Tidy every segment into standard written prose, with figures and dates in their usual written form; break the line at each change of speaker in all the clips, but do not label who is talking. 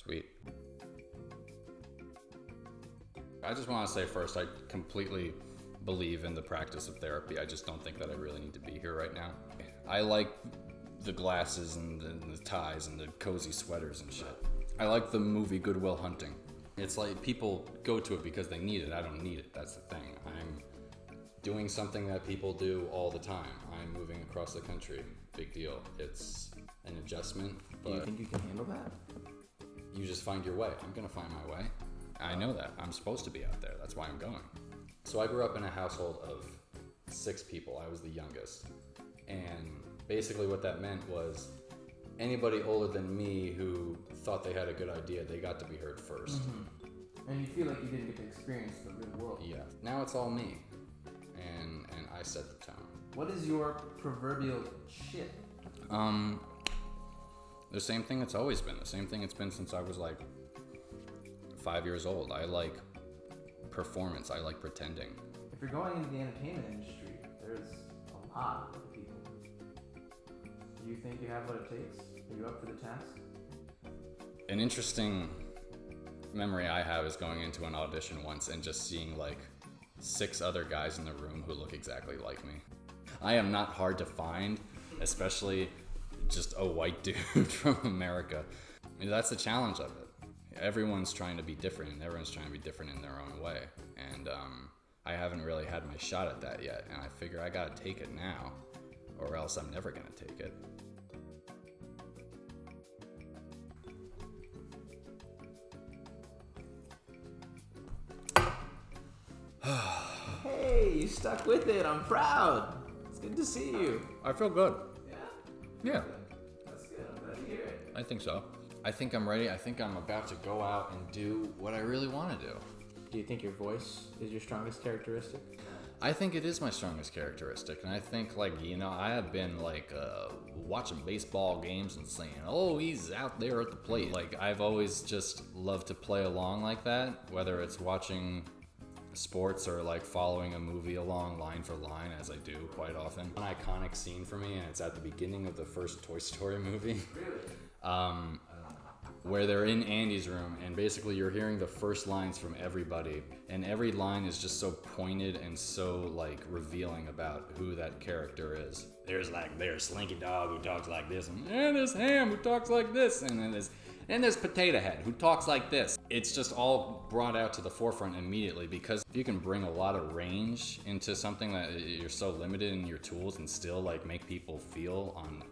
Sweet. I just want to say first, I completely believe in the practice of therapy. I just don't think that I really need to be here right now. I like the glasses and the ties and the cozy sweaters and shit. I like the movie Good Will Hunting. It's like people go to it because they need it. I don't need it. That's the thing. I'm doing something that people do all the time. I'm moving across the country. Big deal. It's an adjustment. But
Do you think you can handle that?
you just find your way. I'm gonna find my way. I know that. I'm supposed to be out there. That's why I'm going. So I grew up in a household of 6 people. I was the youngest. And basically what that meant was anybody older than me who thought they had a good idea, they got to be heard first.
Mm-hmm. And you feel like you didn't get to experience the real world.
Yeah. Now it's all me. And I set the tone.
What is your proverbial shit?
The same thing it's always been. The same thing it's been since I was like 5 years old. I like performance. I like pretending.
If you're going into the entertainment industry, there's a lot of people. Do you think you have what it takes? Are you up for the task?
An interesting memory I have is going into an audition once and just seeing like 6 other guys in the room who look exactly like me. I am not hard to find, especially just a white dude from America. And that's the challenge of it. Everyone's trying to be different and everyone's trying to be different in their own way. And I haven't really had my shot at that yet. And I figure I gotta take it now or else I'm never gonna take it.
Hey, you stuck with it. I'm proud. It's good to see you.
I feel good.
Yeah?
Yeah,
That's good. I'm glad to hear it.
I think so. I think I'm ready. I think I'm about to go out and do what I really want to do.
Do you think your voice is your strongest characteristic?
I think it is my strongest characteristic, and I think, like, you know, I have been, like, watching baseball games and saying, oh, he's out there at the plate. Like, I've always just loved to play along like that, whether it's watching sports or, like, following a movie along line for line, as I do quite often. An iconic scene for me, and it's at the beginning of the first Toy Story movie.
Really?
Where they're in Andy's room and basically you're hearing the first lines from everybody and every line is just so pointed and so like revealing about who that character is. There's Slinky Dog who talks like this and there's Ham who talks like this and then there's Potato Head who talks like this. It's just all brought out to the forefront immediately because if you can bring a lot of range into something that you're so limited in your tools and still like make people feel on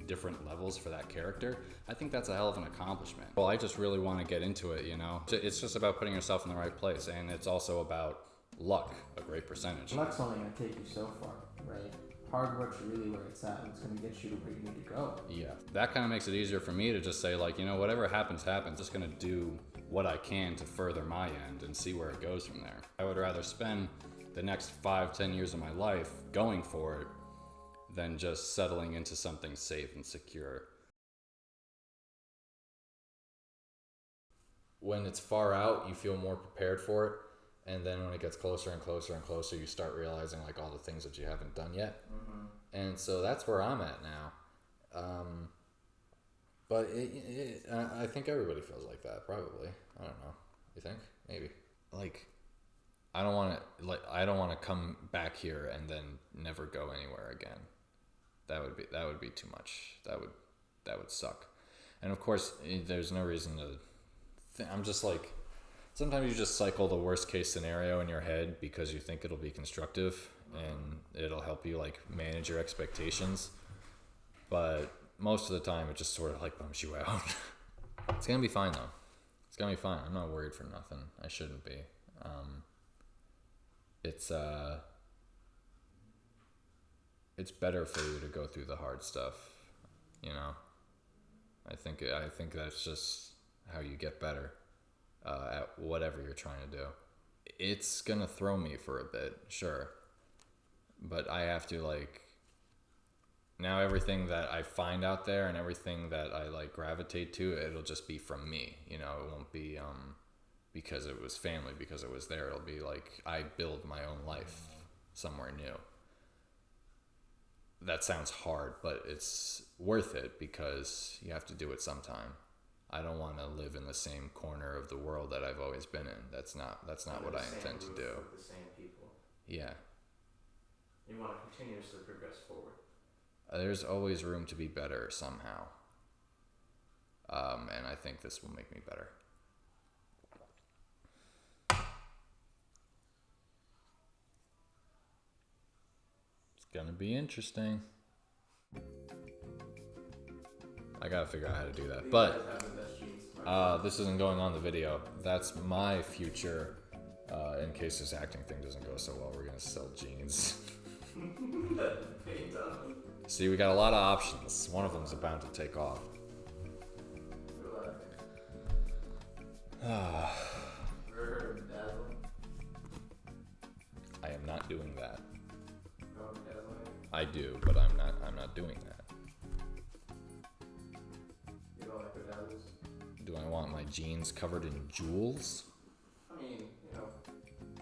different levels for that character, I think that's a hell of an accomplishment. Well, I just really want to get into it, you know? It's just about putting yourself in the right place, and it's also about luck, a great percentage.
Luck's only going to take you so far, right? Hard work's really where it's at, and it's going to get you to where you need to go.
Yeah, that kind of makes it easier for me to just say, like, you know, whatever happens, happens. Just going to do what I can to further my end and see where it goes from there. I would rather spend the next 5-10 years of my life going for it than just settling into something safe and secure. When it's far out, you feel more prepared for it. And then when it gets closer and closer and closer, you start realizing like all the things that you haven't done yet. Mm-hmm. And so that's where I'm at now. But I think everybody feels like that, probably. I don't know. You think? Maybe. Like, I don't want to come back here and then never go anywhere again. That would be too much. That would suck. And of course, there's no reason to. I'm just like, sometimes you just cycle the worst case scenario in your head because you think it'll be constructive and it'll help you like manage your expectations. But most of the time, it just sort of like bums you out. It's gonna be fine though. It's gonna be fine. I'm not worried for nothing. I shouldn't be. It's better for you to go through the hard stuff, you know. I think that's just how you get better at whatever you're trying to do. It's gonna throw me for a bit, sure, but I have to like. Now everything that I find out there and everything that I like gravitate to, it'll just be from me, you know. It won't be because it was family, because it was there. It'll be like I build my own life somewhere new. That sounds hard, but it's worth it because you have to do it sometime. I don't want to live in the same corner of the world that I've always been in. That's not what I intend to do.
With the same people.
Yeah.
You want to continuously progress forward.
There's always room to be better somehow. And I think this will make me better. It's gonna be interesting. I gotta figure out how to do that. But this isn't going on the video. That's my future. In case this acting thing doesn't go so well, we're gonna sell jeans. See, we got a lot of options. One of them's about to take off. I am not doing that. I do, but I'm not doing that.
You don't like bedazzles?
Do I want my jeans covered in jewels?
I mean,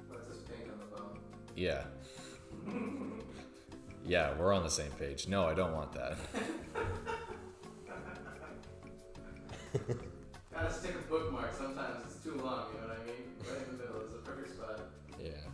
what's this pink on the bone?
Yeah. Yeah, we're on the same page. No, I don't want that.
Gotta stick a bookmark. Sometimes it's too long, you know what I mean? Right in the middle is the perfect spot.
Yeah.